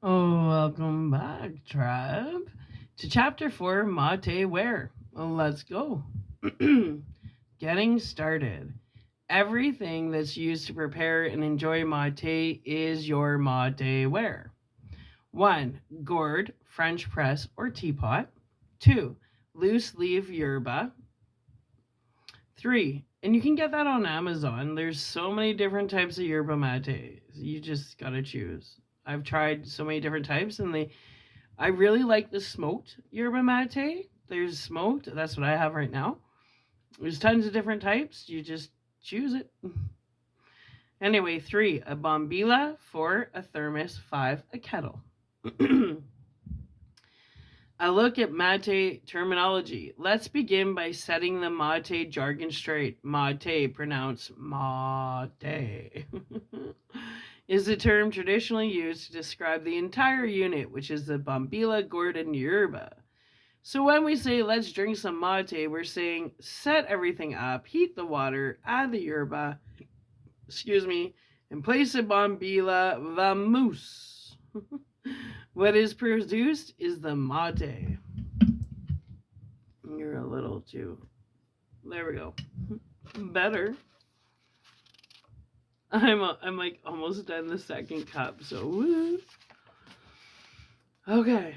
Oh, welcome back, tribe, to chapter 4, Mateware. Let's go. Getting started. Everything that's used to prepare and enjoy mate is your mateware. 1. Gourd, French press, or teapot. 2. Loose leaf yerba. 3. And you can get that on Amazon. There's so many different types of yerba mate. You just gotta choose. I've tried so many different types, and I really like the smoked yerba mate. There's smoked. That's what I have right now. There's tons of different types. You just choose it. Anyway, 3, a bombilla. 4, a thermos. 5, a kettle. A look at mate terminology. Let's begin by setting the mate jargon straight. Mate, pronounced mate, is the term traditionally used to describe the entire unit, which is the bombilla, gourd, and yerba. So when we say let's drink some mate, we're saying set everything up, heat the water, add the yerba, and place the bombilla, vamos. What is produced is the mate. You're a little too. There we go. Better. I'm like almost done the second cup, so woo. Okay.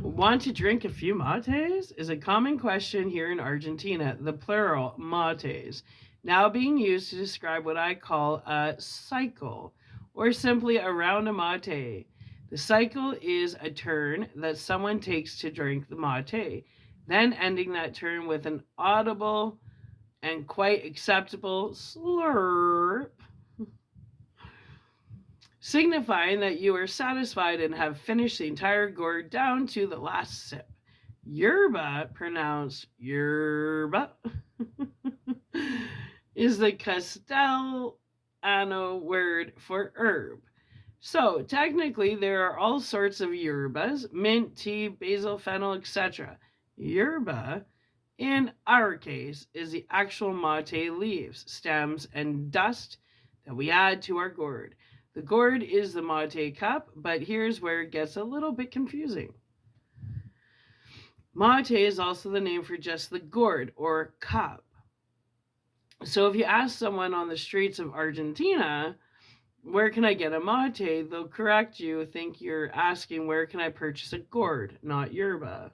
Want to drink a few mates? Is a common question here in Argentina. The plural mates, now being used to describe what I call a cycle, or simply a round of mate. The cycle is a turn that someone takes to drink the mate, then ending that turn with an audible and quite acceptable slurp, signifying that you are satisfied and have finished the entire gourd down to the last sip. Yerba, pronounced yerba, is the Castellano word for herb. So, technically, there are all sorts of yerbas: mint, tea, basil, fennel, etc. Yerba, in our case, is the actual mate leaves, stems, and dust that we add to our gourd. The gourd is the mate cup, but here's where it gets a little bit confusing. Mate is also the name for just the gourd or cup. So if you ask someone on the streets of Argentina, where can I get a mate? They'll correct you, think you're asking where can I purchase a gourd, not yerba.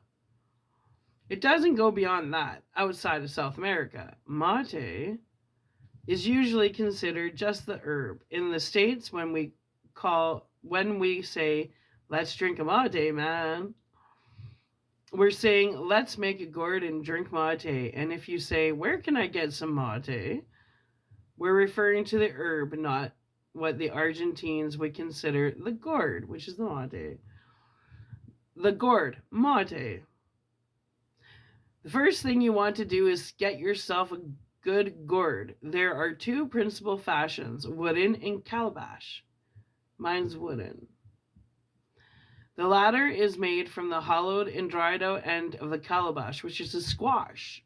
It doesn't go beyond that outside of South America. Mate is usually considered just the herb. In the States, when we say, let's drink a mate, man, we're saying, let's make a gourd and drink mate. And if you say, where can I get some mate? We're referring to the herb, not what the Argentines would consider the gourd, which is the mate. The gourd, mate. The first thing you want to do is get yourself a good gourd. There are two principal fashions, wooden and calabash. Mine's wooden. The latter is made from the hollowed and dried out end of the calabash, which is a squash.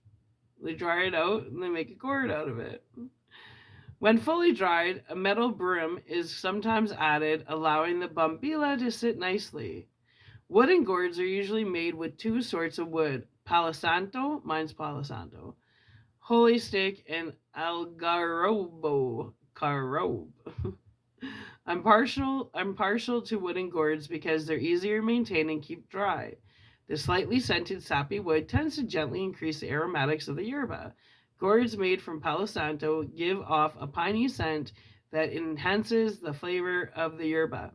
They dry it out and they make a gourd out of it. When fully dried, a metal brim is sometimes added, allowing the bombilla to sit nicely. Wooden gourds are usually made with two sorts of wood: Palo Santo, mine's Palo Santo, Holy Stick, and Algarrobo carob. I'm partial to wooden gourds because they're easier to maintain and keep dry. The slightly scented sappy wood tends to gently increase the aromatics of the yerba. Gourds made from Palo Santo give off a piney scent that enhances the flavor of the yerba.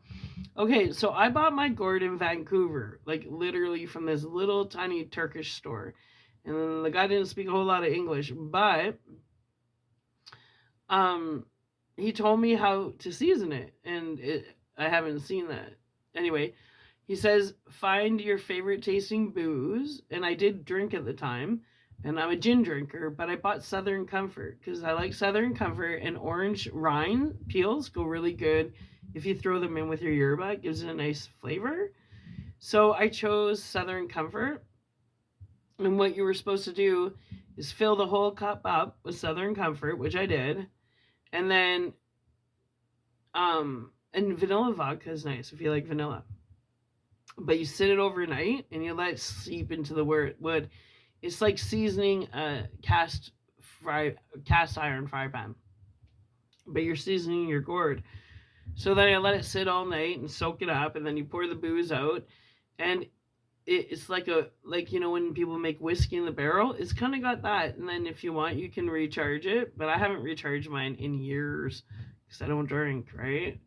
Okay, so I bought my gourd in Vancouver, like literally from this little tiny Turkish store. And the guy didn't speak a whole lot of English, but he told me how to season it, and I haven't seen that. Anyway, he says find your favorite tasting booze, and I did drink at the time, and I'm a gin drinker, but I bought Southern Comfort because I like Southern Comfort, and orange rind peels go really good if you throw them in with your yerba. It gives it a nice flavor. So I chose Southern Comfort, and what you were supposed to do is fill the whole cup up with Southern Comfort, which I did, and then And vanilla vodka is nice if you like vanilla. But you sit it overnight and you let it seep into the wood. It's like seasoning a cast iron fry pan, but you're seasoning your gourd. So then I let it sit all night and soak it up, and then you pour the booze out, and it's like when people make whiskey in the barrel, it's kind of got that. And then if you want, you can recharge it, but I haven't recharged mine in years because I don't drink, right?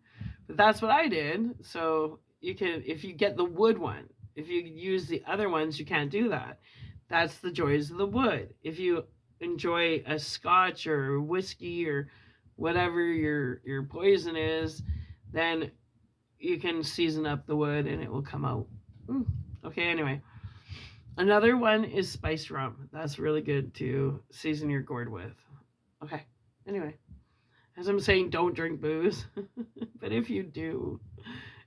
But that's what I did. So you can, if you get the wood one. If you use the other ones, you can't do that. That's the joys of the wood. If you enjoy a scotch or whiskey or whatever your poison is, then you can season up the wood and it will come out. Okay, anyway. Another one is spiced rum. That's really good to season your gourd with. Okay, anyway. As I'm saying, don't drink booze. But if you do,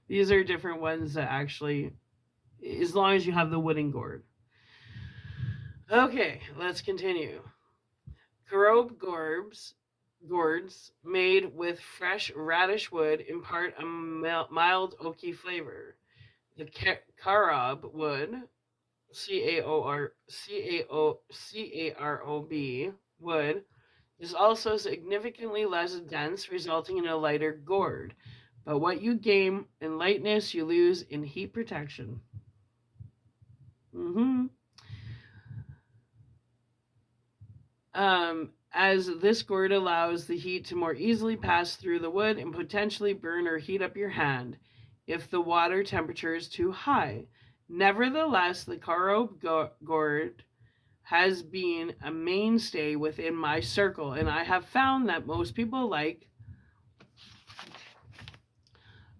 these are different ones that actually, as long as you have the wooden gourd. Okay, let's continue. Carob gourds made with fresh radish wood impart a mild oaky flavor. The carob wood, carob wood, is also significantly less dense, resulting in a lighter gourd. But what you gain in lightness, you lose in heat protection. As this gourd allows the heat to more easily pass through the wood and potentially burn or heat up your hand if the water temperature is too high. Nevertheless, the carob gourd has been a mainstay within my circle, and I have found that most people like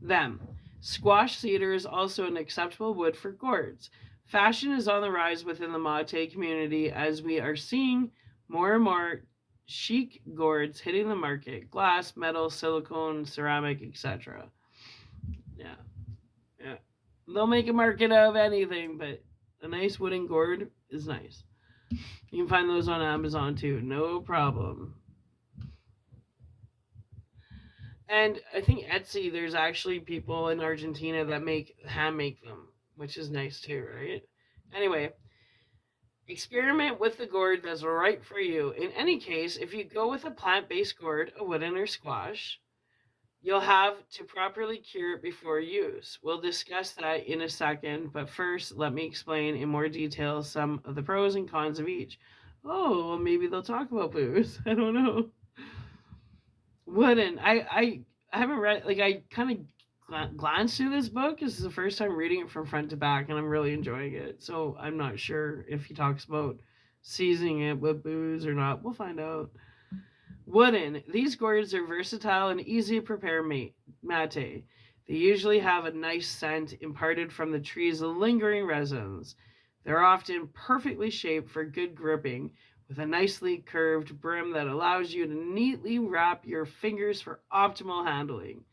them. Squash cedar is also an acceptable wood for gourds. Fashion is on the rise within the mate community as we are seeing more and more chic gourds hitting the market: glass, metal, silicone, ceramic, etc. Yeah. They'll make a market out of anything, but a nice wooden gourd is nice. You can find those on Amazon too, no problem. And I think Etsy, there's actually people in Argentina that hand make them, which is nice too, right? Anyway, experiment with the gourd that's right for you. In any case, if you go with a plant-based gourd, a wooden or squash, you'll have to properly cure it before use. We'll discuss that in a second, but first, let me explain in more detail some of the pros and cons of each. Oh, well, maybe they'll talk about booze. I don't know. Wooden. I haven't read, like, I kind of glanced through this book. This is the first time reading it from front to back, and I'm really enjoying it. So I'm not sure if he talks about seasoning it with booze or not. We'll find out. Wooden. These gourds are versatile and easy to prepare mate. They usually have a nice scent imparted from the tree's lingering resins. They're often perfectly shaped for good gripping, with a nicely curved brim that allows you to neatly wrap your fingers for optimal handling.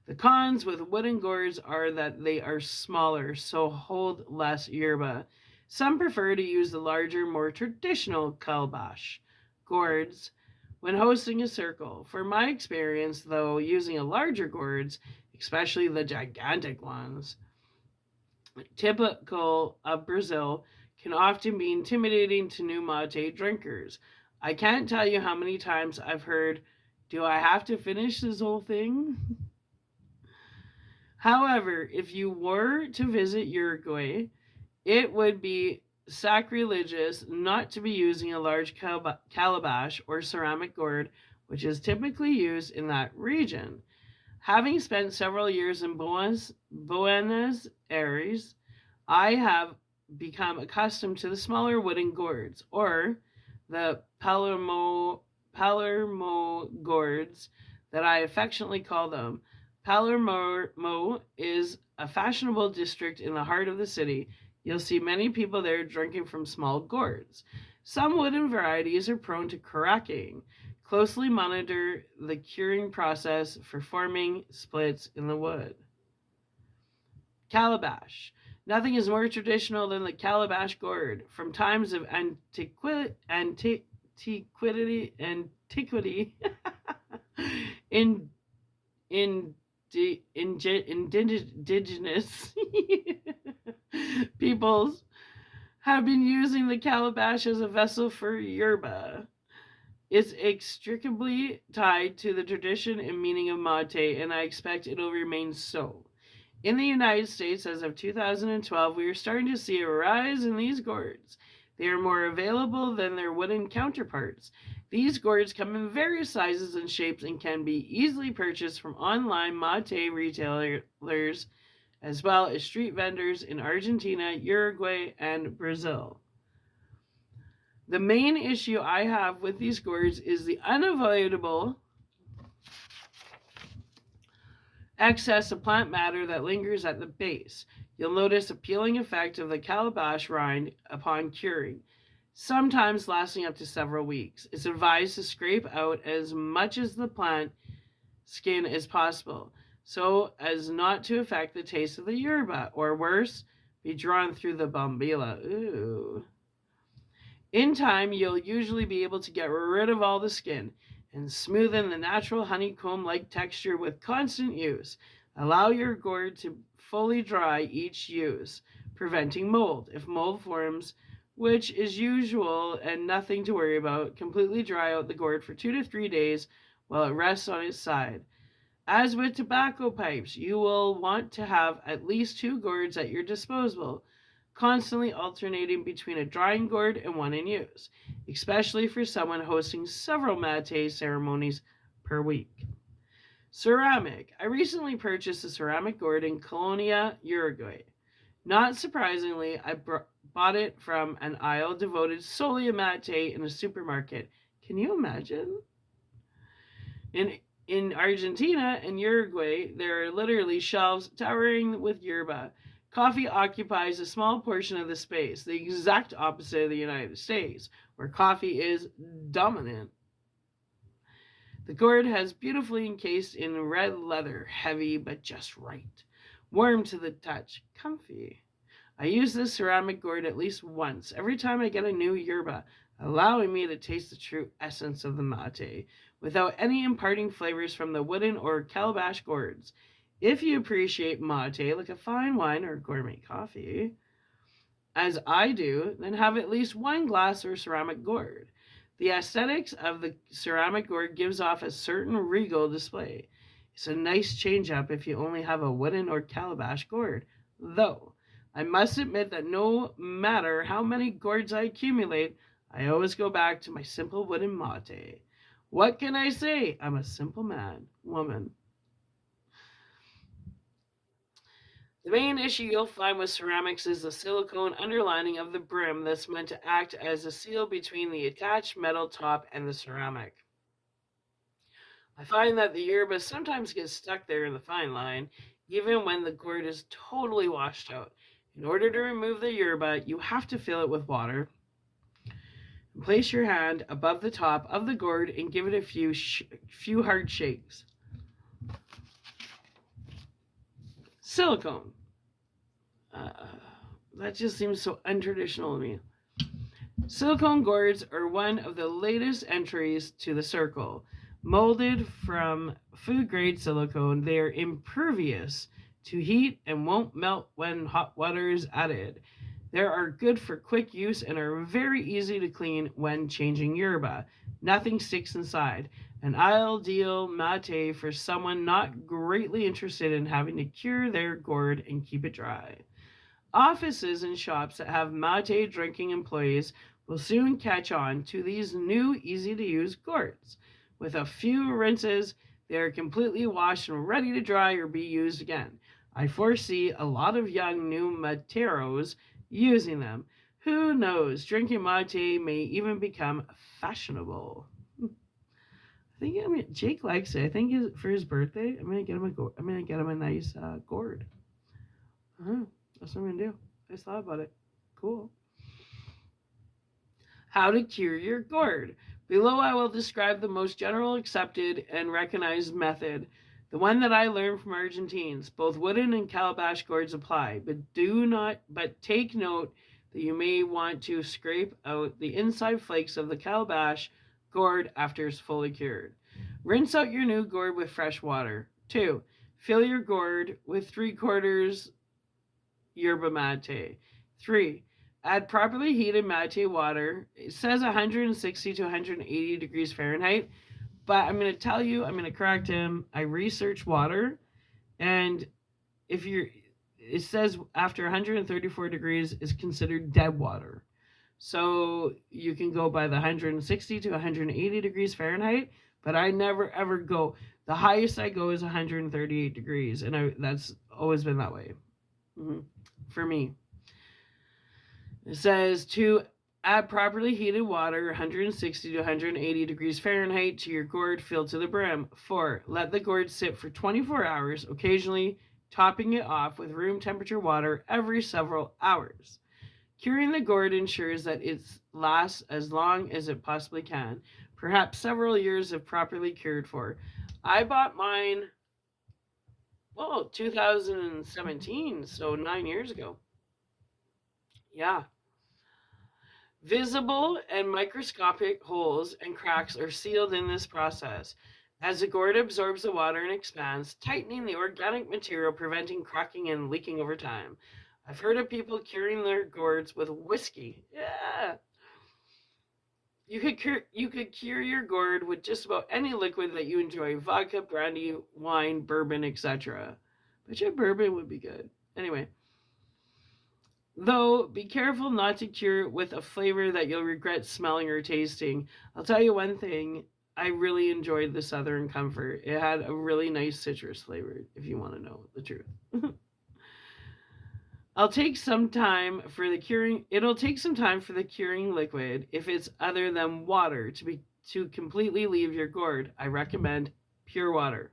The cons with wooden gourds are that they are smaller, so hold less yerba. Some prefer to use the larger, more traditional calabash gourds when hosting a circle. For my experience, though, using a larger gourds, especially the gigantic ones, typical of Brazil, can often be intimidating to new mate drinkers. I can't tell you how many times I've heard, "Do I have to finish this whole thing?" However, if you were to visit Uruguay, it would be sacrilegious not to be using a large calabash or ceramic gourd, which is typically used in that region. Having spent several years in Buenos Aires, I have become accustomed to the smaller wooden gourds, or the Palermo gourds that I affectionately call them. Palermo is a fashionable district in the heart of the city. You'll see many people there drinking from small gourds. Some wooden varieties are prone to cracking. Closely monitor the curing process for forming splits in the wood. Calabash. Nothing is more traditional than the calabash gourd. From times of antiquity in indigenous peoples have been using the calabash as a vessel for yerba. It's inextricably tied to the tradition and meaning of mate, and I expect it'll remain so. In the United States, as of 2012, we are starting to see a rise in these gourds. They are more available than their wooden counterparts. These gourds come in various sizes and shapes and can be easily purchased from online mate retailers as well as street vendors in Argentina, Uruguay, and Brazil. The main issue I have with these gourds is the unavoidable excess of plant matter that lingers at the base. You'll notice a peeling effect of the calabash rind upon curing, sometimes lasting up to several weeks. It's advised to scrape out as much as the plant skin as possible, so as not to affect the taste of the yerba, or worse, be drawn through the bombilla. Ooh. In time, you'll usually be able to get rid of all the skin and smoothen the natural honeycomb-like texture with constant use. Allow your gourd to fully dry each use, preventing mold. If mold forms, which is usual and nothing to worry about, completely dry out the gourd for 2 to 3 days while it rests on its side. As with tobacco pipes, you will want to have at least 2 gourds at your disposal, constantly alternating between a drying gourd and one in use, especially for someone hosting several mate ceremonies per week. Ceramic. I recently purchased a ceramic gourd in Colonia, Uruguay. Not surprisingly, I bought it from an aisle devoted solely to mate in a supermarket. Can you imagine? In Argentina and Uruguay, there are literally shelves towering with yerba. Coffee occupies a small portion of the space, the exact opposite of the United States, where coffee is dominant. The gourd has beautifully encased in red leather, heavy but just right, warm to the touch, comfy. I use this ceramic gourd at least once every time I get a new yerba, allowing me to taste the true essence of the mate, without any imparting flavors from the wooden or calabash gourds. If you appreciate mate like a fine wine or gourmet coffee, as I do, then have at least one glass or ceramic gourd. The aesthetics of the ceramic gourd gives off a certain regal display. It's a nice change up if you only have a wooden or calabash gourd, though I must admit that no matter how many gourds I accumulate, I always go back to my simple wooden mate. What can I say? I'm a simple woman. The main issue you'll find with ceramics is the silicone underlining of the brim that's meant to act as a seal between the attached metal top and the ceramic. I find that the yerba sometimes gets stuck there in the fine line, even when the gourd is totally washed out. In order to remove the yerba, you have to fill it with water. Place your hand above the top of the gourd and give it a few hard shakes. Silicone. That just seems so untraditional to me. Silicone gourds are one of the latest entries to the circle. Molded from food-grade silicone, they are impervious to heat and won't melt when hot water is added. They are good for quick use and are very easy to clean when changing yerba. Nothing sticks inside. An ideal mate for someone not greatly interested in having to cure their gourd and keep it dry. Offices and shops that have mate drinking employees will soon catch on to these new easy-to-use gourds. With a few rinses, they are completely washed and ready to dry or be used again. I foresee a lot of young new materos using them. Who knows? Drinking mate may even become fashionable. Jake likes it. I think for his birthday, I'm gonna get him a nice gourd. That's what I'm gonna do. I just thought about it. Cool. How to cure your gourd. Below I will describe the most general accepted and recognized method, the one that I learned from Argentines. Both wooden and calabash gourds apply, but take note that you may want to scrape out the inside flakes of the calabash gourd after it's fully cured. Rinse out your new gourd with fresh water. 2. Fill your gourd with 3/4 yerba mate. 3. Add properly heated mate water. It says 160 to 180 degrees Fahrenheit, but I'm going to tell you, I'm going to correct him. I researched water, and if you're, it says after 134 degrees is considered dead water. So you can go by the 160 to 180 degrees Fahrenheit, but I never ever go. The highest I go is 138 degrees, and that's always been that way for me. It says to add properly heated water, 160 to 180 degrees Fahrenheit, to your gourd filled to the brim. 4. Let the gourd sit for 24 hours, occasionally topping it off with room temperature water every several hours. Curing the gourd ensures that it lasts as long as it possibly can, perhaps several years if properly cared for. I bought mine, 2017, so 9 years ago. Yeah. Visible and microscopic holes and cracks are sealed in this process. As the gourd absorbs the water and expands, tightening the organic material, preventing cracking and leaking over time. I've heard of people curing their gourds with whiskey. Yeah. You could cure your gourd with just about any liquid that you enjoy: vodka, brandy, wine, bourbon, etc. But your bourbon would be good. Anyway. Though, be careful not to cure it with a flavor that you'll regret smelling or tasting. I'll tell you one thing. I really enjoyed the Southern Comfort. It had a really nice citrus flavor, if you want to know the truth. It'll take some time for the curing liquid, if it's other than water, to completely leave your gourd. I recommend pure water.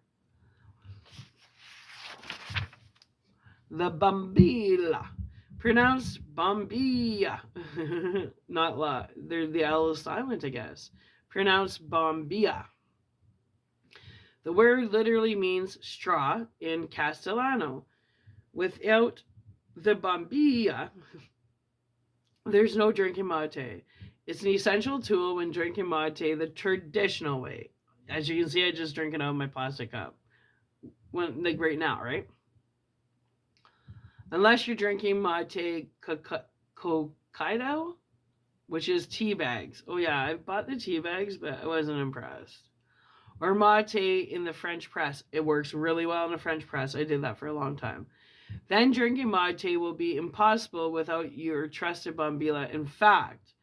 The Bombilla. Pronounced Bombilla. Not la. The L is silent, I guess. Pronounced Bombilla. The word literally means straw in Castellano. Without the Bombilla, there's no drinking mate. It's an essential tool when drinking mate the traditional way. As you can see, I just drink it out of my plastic cup. Like right now, right? Unless you're drinking mate Hokkaido, which is tea bags. Oh yeah, I bought the tea bags, but I wasn't impressed. Or mate in the French press. It works really well in the French press. I did that for a long time. Then drinking mate will be impossible without your trusted Bombilla. In fact,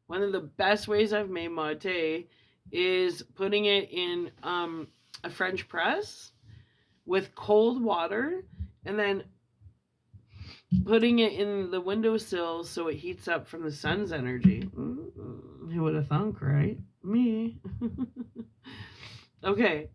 one of the best ways I've made mate is putting it in a French press with cold water, and then putting it in the windowsill so it heats up from the sun's energy. Who would have thunk, right? Me. Okay.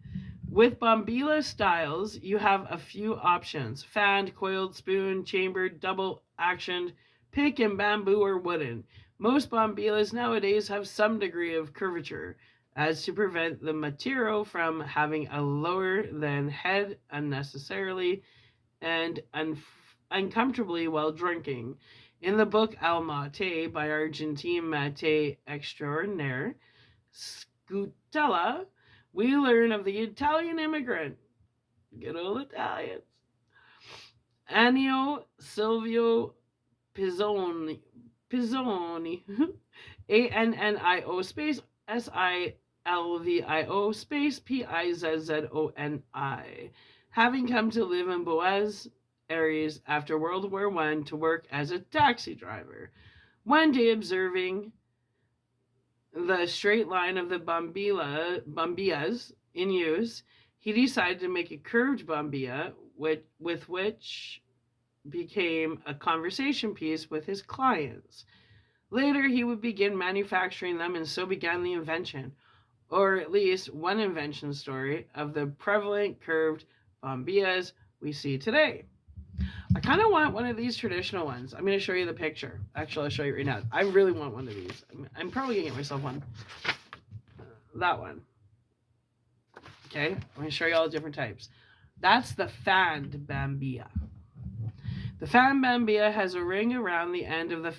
With Bombilla styles, you have a few options: fanned, coiled, spoon, chambered, double-actioned, pick and bamboo or wooden. Most Bombillas nowadays have some degree of curvature, as to prevent the material from having a lower than head unnecessarily and uncomfortably while drinking. In the book El Mate by Argentine Mate Extraordinaire, Scutella, we learn of the Italian immigrant, good old Italians, Annio Silvio Pizzoni, ANNIO space SILVIO space PIZZONI, having come to live in Buenos Aires after World War I to work as a taxi driver. One day, observing the straight line of the bombillas in use, he decided to make a curved bombilla, with which became a conversation piece with his clients. Later, he would begin manufacturing them, and so began the invention, or at least one invention story, of the prevalent curved bombillas we see today. I kind of want one of these traditional ones. I'm going to show you the picture. Actually, I'll show you right now. I really want one of these. I'm probably going to get myself one. That one. Okay, I'm going to show you all the different types. That's the fanned bambilla. The fanned bambilla has a ring around the end of the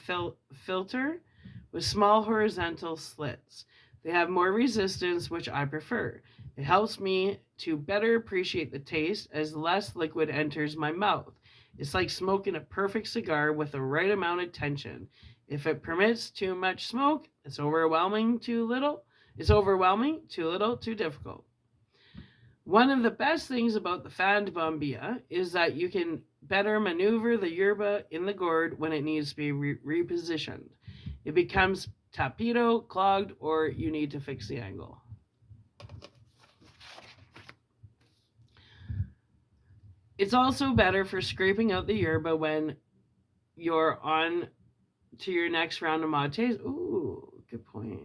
filter with small horizontal slits. They have more resistance, which I prefer. It helps me to better appreciate the taste as less liquid enters my mouth. It's like smoking a perfect cigar with the right amount of tension. If it permits too much smoke, it's overwhelming, too little. It's overwhelming, too little, too difficult. One of the best things about the fanned bombilla is that you can better maneuver the yerba in the gourd when it needs to be repositioned. It becomes tapito, clogged, or you need to fix the angle. It's also better for scraping out the yerba when you're on to your next round of mates. Ooh, good point.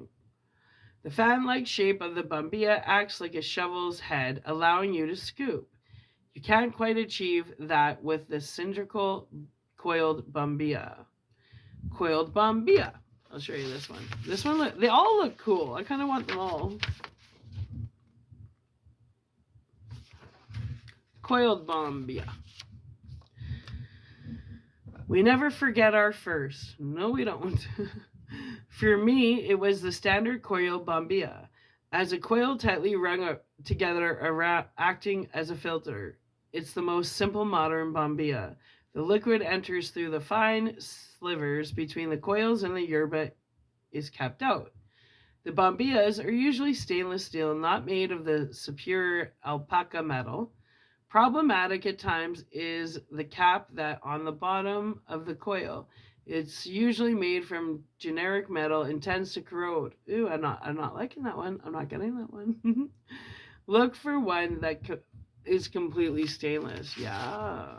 The fan-like shape of the bombilla acts like a shovel's head, allowing you to scoop. You can't quite achieve that with the cylindrical coiled bombilla. Coiled bombilla. I'll show you this one. This one, they all look cool. I kind of want them all. Coiled bombilla. We never forget our first. No, we don't. For me, it was the standard coil bombilla, as a coil tightly rung together around, acting as a filter. It's the most simple modern bombilla. The liquid enters through the fine slivers between the coils and the yerba is kept out. The bombillas are usually stainless steel, not made of the superior alpaca metal. Problematic at times is the cap that on the bottom of the coil. It's usually made from generic metal and tends to corrode. Ooh, I'm not liking that one. I'm not getting that one. Look for one that is completely stainless. Yeah.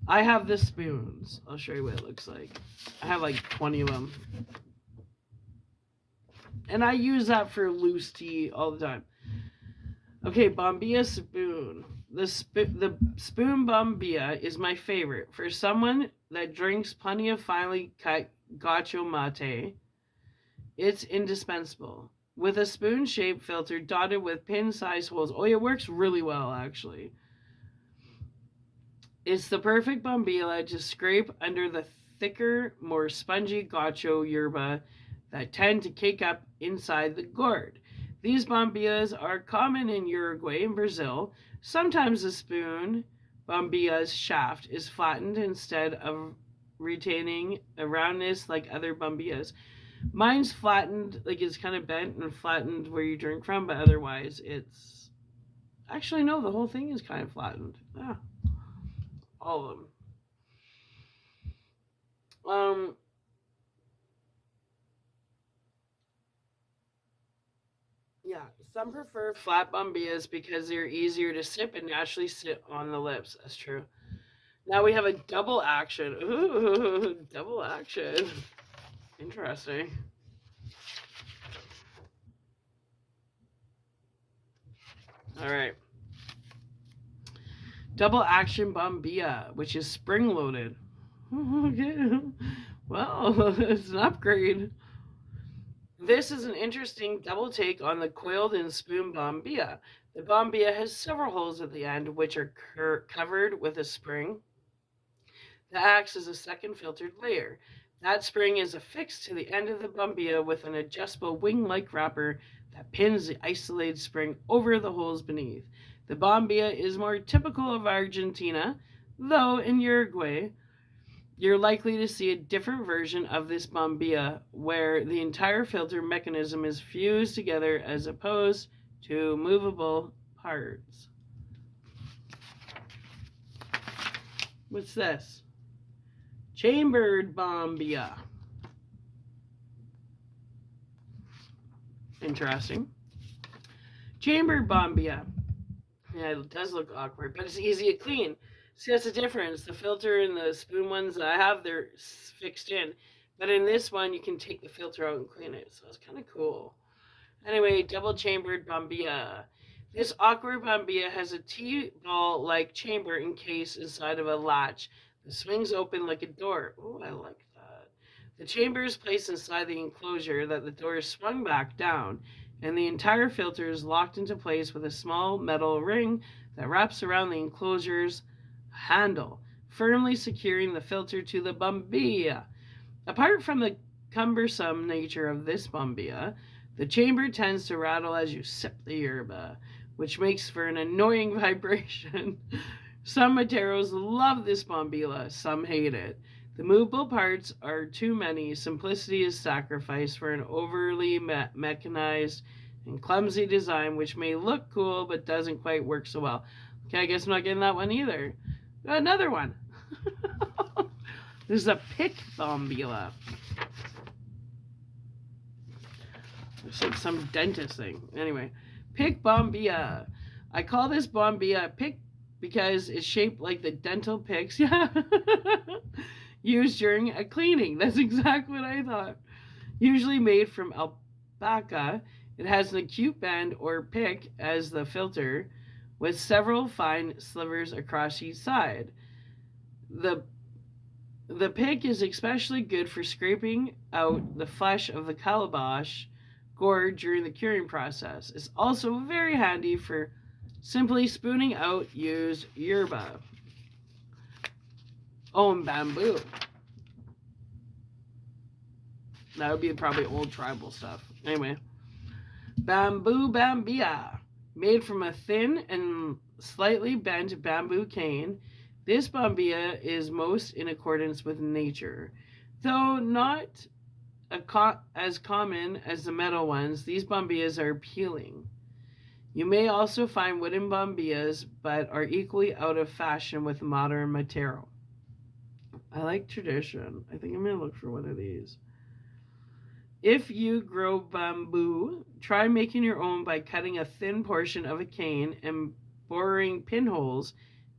I have the spoons. I'll show you what it looks like. I have like 20 of them. And I use that for loose tea all the time. Okay, bombilla spoon. The spoon bombilla is my favorite. For someone that drinks plenty of finely cut gaucho mate, it's indispensable. With a spoon-shaped filter dotted with pin-sized holes. Oh, it works really well, actually. It's the perfect bombilla to scrape under the thicker, more spongy gaucho yerba that tend to cake up inside the gourd. These bombillas are common in Uruguay and Brazil. Sometimes the spoon bombilla's shaft is flattened instead of retaining a roundness like other bombillas. Mine's flattened, like it's kind of bent and flattened where you drink from, but otherwise it's... Actually, no, the whole thing is kind of flattened. Yeah. All of them. Yeah, some prefer flat bombillas because they're easier to sip and naturally sit on the lips. That's true. Now we have a double action. Ooh, double action. Interesting. All right. Double action bombilla, which is spring loaded. Okay. Well, it's an upgrade. This is an interesting double take on the coiled and spoon bombilla. The bombilla has several holes at the end, which are covered with a spring that acts as a second filtered layer. That spring is affixed to the end of the bombilla with an adjustable wing-like wrapper that pins the isolated spring over the holes beneath. The bombilla is more typical of Argentina, though in Uruguay, you're likely to see a different version of this bombilla where the entire filter mechanism is fused together as opposed to movable parts. What's this? Chambered bombilla. Interesting. Chambered bombilla. Yeah, it does look awkward, but it's easy to clean. See, that's the difference. The filter and the spoon ones that I have, they're fixed in. But in this one, you can take the filter out and clean it. So it's kind of cool. Anyway, double chambered bombilla. This awkward bombilla has a T-ball-like chamber encased inside of a latch that swings open like a door. Oh, I like that. The chamber is placed inside the enclosure that the door is swung back down, and the entire filter is locked into place with a small metal ring that wraps around the enclosure's handle, firmly securing the filter to the bombilla. Apart from the cumbersome nature of this bombilla, The chamber tends to rattle as you sip the yerba, which makes for an annoying vibration. Some Materos love this bombilla, some hate it. The movable parts are too many. Simplicity is sacrificed for an overly mechanized and clumsy design, which may look cool but doesn't quite work so well. Okay, I guess I'm not getting that one either. Another one. This is a pick bombilla. It's like some dentist thing. Anyway, pick bombilla. I call this bombilla a pick because it's shaped like the dental picks. Yeah. Used during a cleaning. That's exactly what I thought. Usually made from alpaca, it has an acute band or pick as the filter, with several fine slivers across each side. The pick is especially good for scraping out the flesh of the calabash gourd during the curing process. It's also very handy for simply spooning out used yerba. Oh, and bamboo. That would be probably old tribal stuff. Anyway, bamboo bambia. Made from a thin and slightly bent bamboo cane, this bambia is most in accordance with nature. Though not as common as the metal ones, these bambias are appealing. You may also find wooden bambias, but are equally out of fashion with modern matero. I like tradition. I think I'm going to look for one of these. If you grow bamboo, try making your own by cutting a thin portion of a cane and boring pinholes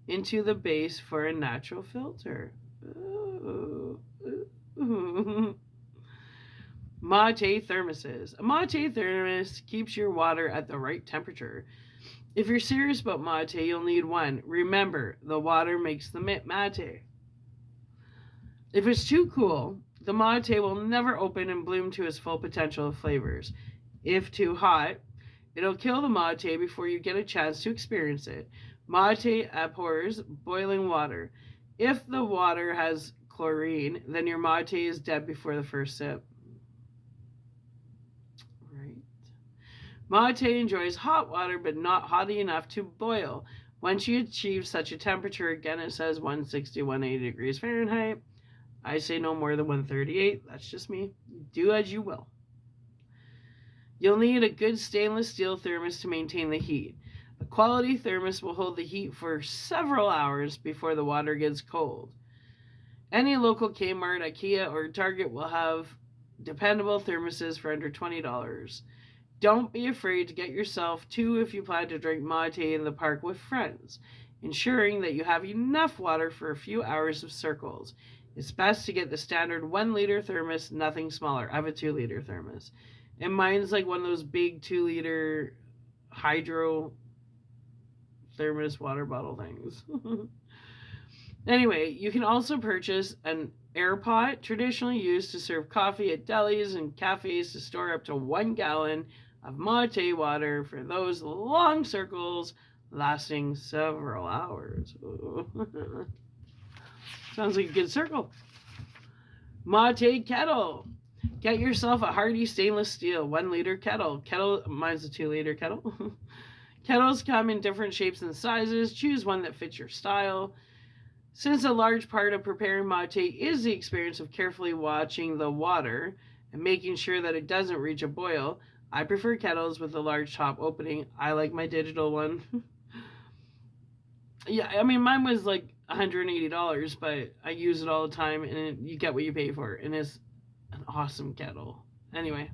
into the base for a natural filter. Ooh. Mate thermoses. A mate thermos keeps your water at the right temperature. If you're serious about mate, you'll need one. Remember, the water makes the mate. If it's too cool, the mate will never open and bloom to its full potential of flavors. If too hot, it'll kill the mate before you get a chance to experience it. Mate abhors boiling water. If the water has chlorine, then your mate is dead before the first sip. Right. Mate enjoys hot water, but not hot enough to boil. Once you achieve such a temperature, again it says 160, 180 degrees Fahrenheit. I say no more than 138. That's just me. Do as you will. You'll need a good stainless steel thermos to maintain the heat. A quality thermos will hold the heat for several hours before the water gets cold. Any local Kmart, IKEA, or Target will have dependable thermoses for under $20. Don't be afraid to get yourself two if you plan to drink mate in the park with friends, ensuring that you have enough water for a few hours of circles. It's best to get the standard 1 liter thermos, nothing smaller. I have a 2 liter thermos. And mine's like one of those big 2 liter hydro thermos water bottle things. Anyway, you can also purchase an air pot, traditionally used to serve coffee at delis and cafes to store up to 1 gallon of mate water for those long circles lasting several hours. Sounds like a good circle. Mate kettle. Get yourself a hardy stainless steel 1 liter kettle. Mine's a 2 liter kettle. Kettles come in different shapes and sizes. Choose one that fits your style. Since a large part of preparing mate is the experience of carefully watching the water and making sure that it doesn't reach a boil, I prefer kettles with a large top opening. I like my digital one. Yeah, I mean, mine was like $180, but I use it all the time, and you get what you pay for, and it's an awesome kettle. Anyway.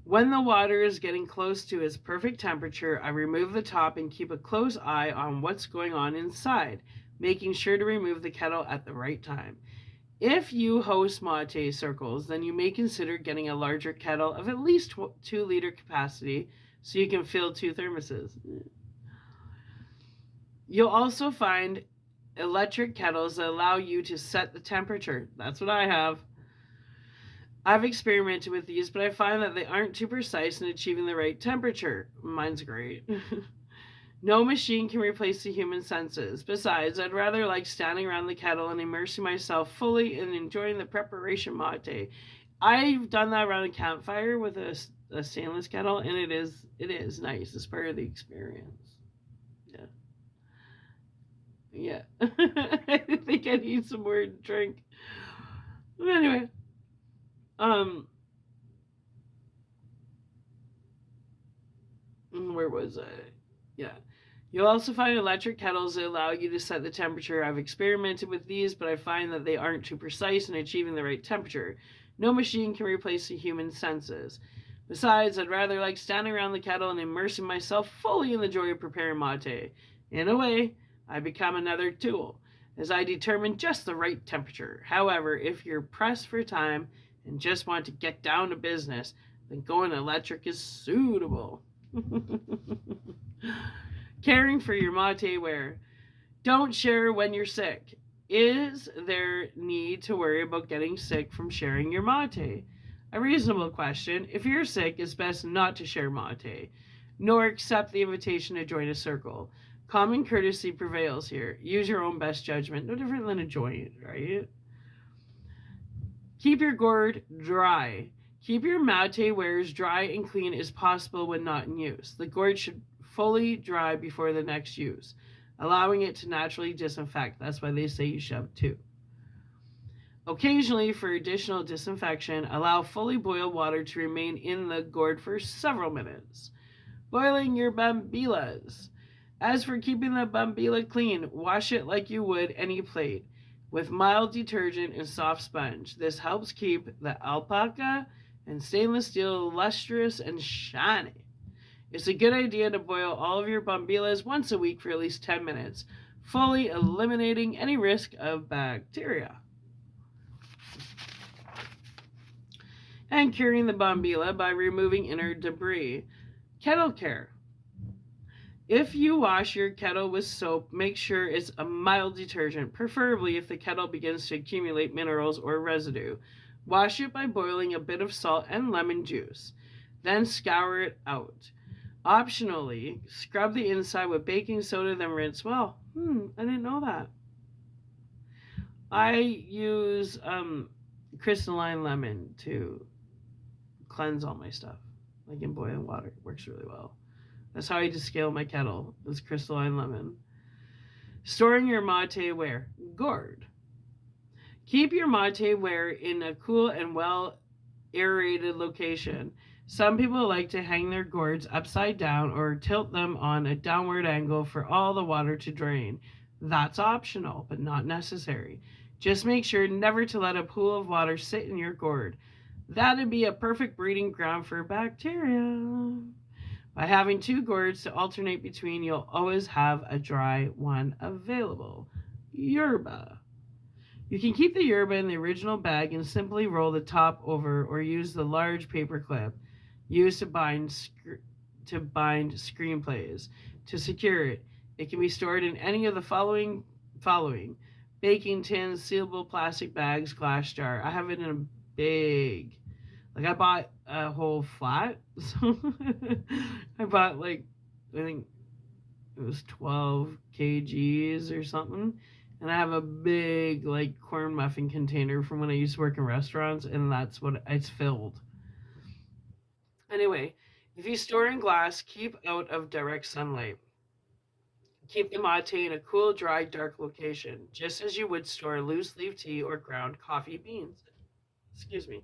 When the water is getting close to its perfect temperature, I remove the top and keep a close eye on what's going on inside, making sure to remove the kettle at the right time. If you host mate circles, then you may consider getting a larger kettle of at least 2 liter capacity so you can fill 2 thermoses. You'll also find electric kettles that allow you to set the temperature. That's what I have. I've experimented with these, but I find that they aren't too precise in achieving the right temperature. Mine's great. No machine can replace the human senses. Besides, I'd rather like standing around the kettle and immersing myself fully in enjoying the preparation mate. I've done that around a campfire with a stainless kettle, and it is nice. It's part of the experience. Yeah, yeah. I think I need some more drink. But anyway, um, where was I? Yeah. You'll also find electric kettles that allow you to set the temperature. I've experimented with these, but I find that they aren't too precise in achieving the right temperature. No machine can replace the human senses. Besides, I'd rather like standing around the kettle and immersing myself fully in the joy of preparing mate. In a way, I become another tool, as I determine just the right temperature. However, if you're pressed for time and just want to get down to business, then going electric is suitable. Caring for your Mateware. Don't share when you're sick. Is there need to worry about getting sick from sharing your mate? A reasonable question. If you're sick, it's best not to share mate, nor accept the invitation to join a circle. Common courtesy prevails here. Use your own best judgment. No different than a joint, right? Keep your gourd dry. Keep your Matewares dry and clean as possible when not in use. The gourd should fully dry before the next use, allowing it to naturally disinfect. That's why they say you should have two. Occasionally, for additional disinfection, allow fully boiled water to remain in the gourd for several minutes. Boiling your bambilas. As for keeping the bambila clean, wash it like you would any plate with mild detergent and soft sponge. This helps keep the alpaca and stainless steel lustrous and shiny. It's a good idea to boil all of your bambilas once a week for at least 10 minutes, fully eliminating any risk of bacteria. And curing the bambila by removing inner debris. Kettle care. If you wash your kettle with soap, make sure it's a mild detergent, preferably if the kettle begins to accumulate minerals or residue. Wash it by boiling a bit of salt and lemon juice. Then scour it out. Optionally, scrub the inside with baking soda, then rinse well. I didn't know that. I use crystalline lemon to cleanse all my stuff, like in boiling water. It works really well. That's how I descale my kettle, is crystalline lemon. Storing your Mateware. Gourd. Keep your Mateware in a cool and well aerated location. Some people like to hang their gourds upside down or tilt them on a downward angle for all the water to drain. That's optional, but not necessary. Just make sure never to let a pool of water sit in your gourd. That'd be a perfect breeding ground for bacteria. By having two gourds to alternate between, you'll always have a dry one available. Yerba. You can keep the yerba in the original bag and simply roll the top over or use the large paper clip used to bind screenplays. To secure it, it can be stored in any of the following baking tins, sealable plastic bags, glass jar. I have it in a big, like I bought a whole flat. So I bought I think it was 12 kgs or something. And I have a big corn muffin container from when I used to work in restaurants, and that's what it's filled. Anyway, if you store in glass, keep out of direct sunlight. Keep the mate in a cool, dry, dark location, just as you would store loose leaf tea or ground coffee beans. Excuse me.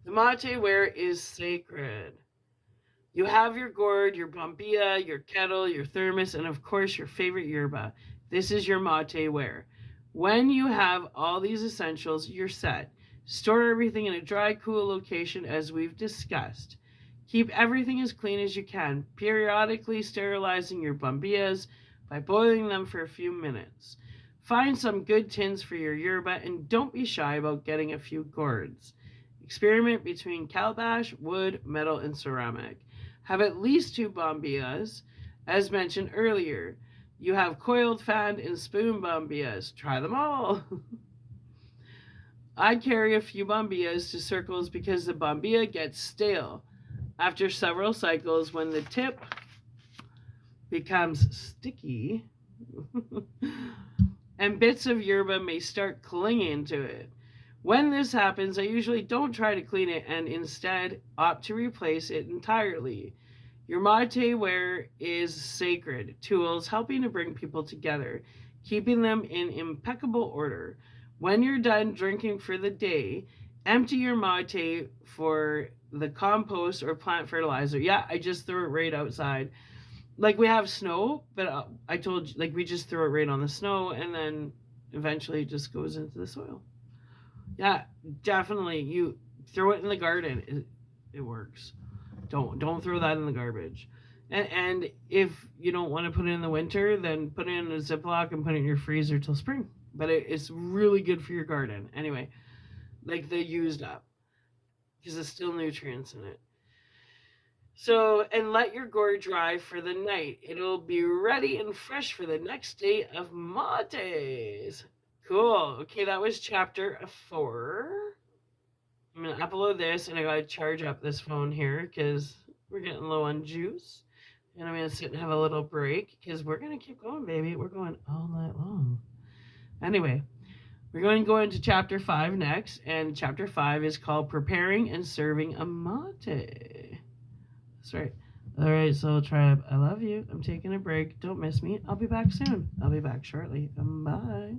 The Mateware is sacred. You have your gourd, your bombilla, your kettle, your thermos, and of course your favorite yerba. This is your Mateware. When you have all these essentials, you're set. Store everything in a dry, cool location as we've discussed. Keep everything as clean as you can, periodically sterilizing your bombillas by boiling them for a few minutes. Find some good tins for your yerba and don't be shy about getting a few gourds. Experiment between calabash, wood, metal, and ceramic. Have at least two bombillas. As mentioned earlier, you have coiled fan and spoon bombillas. Try them all. I carry a few bombillas to circles because the bombilla gets stale after several cycles when the tip becomes sticky, and bits of yerba may start clinging to it. When this happens, I usually don't try to clean it and instead opt to replace it entirely. Your Mateware is sacred, tools helping to bring people together, keeping them in impeccable order. When you're done drinking for the day, empty your mate for the compost or plant fertilizer. Yeah, I just threw it right outside. Like we have snow, but I told you, like we just throw it right on the snow and then eventually it just goes into the soil. Yeah, definitely. You throw it in the garden. It works. Don't throw that in the garbage. And if you don't want to put it in the winter, then put it in a Ziploc and put it in your freezer till spring. But it's really good for your garden. Anyway, like the used up because there's still nutrients in it. So, and let your gourd dry for the night. It'll be ready and fresh for the next day of mates. Cool. Okay, that was chapter 4. I'm going to upload this and I got to charge up this phone here because we're getting low on juice. And I'm going to sit and have a little break because we're going to keep going, baby. We're going all night long. Anyway, we're going to go into chapter 5 next. And chapter 5 is called Preparing and Serving a Mate. That's right. All right, Soul Tribe, I love you. I'm taking a break. Don't miss me. I'll be back soon. I'll be back shortly. Bye.